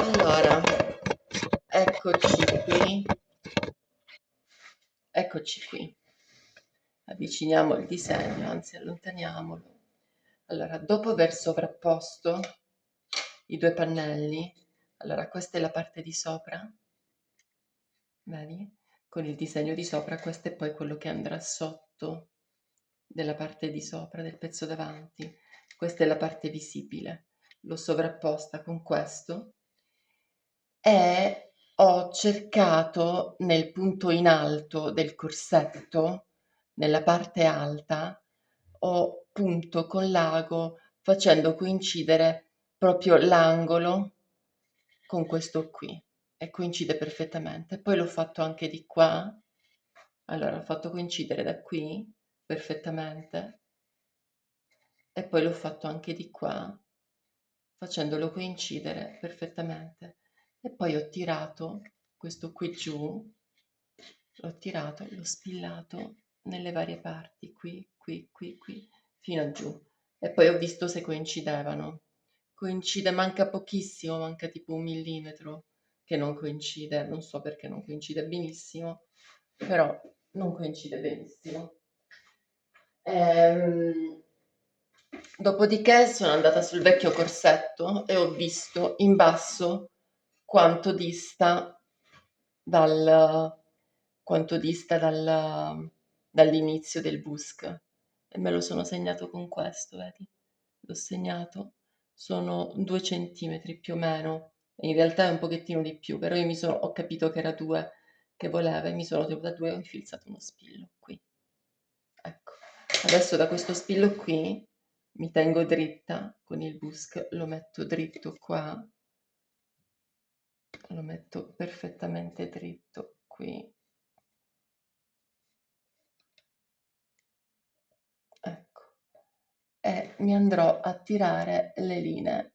Allora, eccoci qui, eccoci qui. Avviciniamo il disegno, anzi allontaniamolo. Allora, dopo aver sovrapposto i due pannelli, allora questa è la parte di sopra, vedi? Con il disegno di sopra, questo è poi quello che andrà sotto della parte di sopra del pezzo davanti. Questa è la parte visibile. L'ho sovrapposta con questo e ho cercato nel punto in alto del corsetto, nella parte alta, ho punto con l'ago facendo coincidere proprio l'angolo con questo qui e coincide perfettamente. Poi l'ho fatto anche di qua, allora ho fatto coincidere da qui perfettamente e poi l'ho fatto anche di qua facendolo coincidere perfettamente e poi ho tirato questo qui giù, l'ho tirato, l'ho spillato nelle varie parti, qui, fino a giù e poi ho visto se coincidevano. Coincide, manca pochissimo, manca tipo 1 millimetro che non coincide, non so perché non coincide benissimo, però non coincide benissimo. Ehm, Dopodiché sono andata sul vecchio corsetto e ho visto in basso quanto dista dal, quanto dista dall'inizio del busk e me lo sono segnato con questo, vedi? L'ho segnato, sono 2 centimetri più o meno, e in realtà è un pochettino di più, però ho capito che era 2 che voleva e mi sono tenuta 2 e ho infilzato uno spillo qui. Ecco, adesso da questo spillo qui mi tengo dritta con il busk, lo metto dritto qua, lo metto perfettamente dritto qui, ecco, e mi andrò a tirare le linee.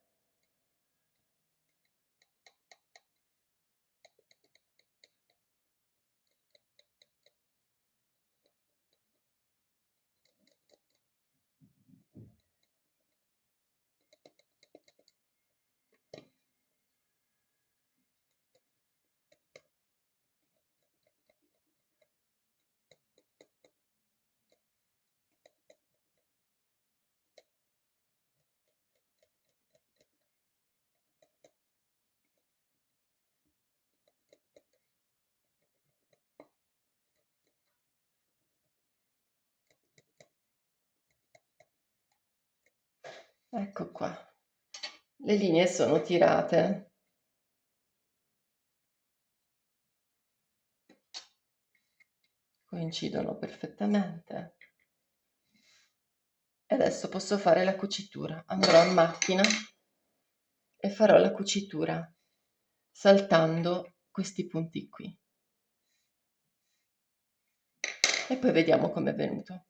Ecco qua, le linee sono tirate. Coincidono perfettamente. E adesso posso fare la cucitura. Andrò a macchina e farò la cucitura saltando questi punti qui. E poi vediamo com'è venuto.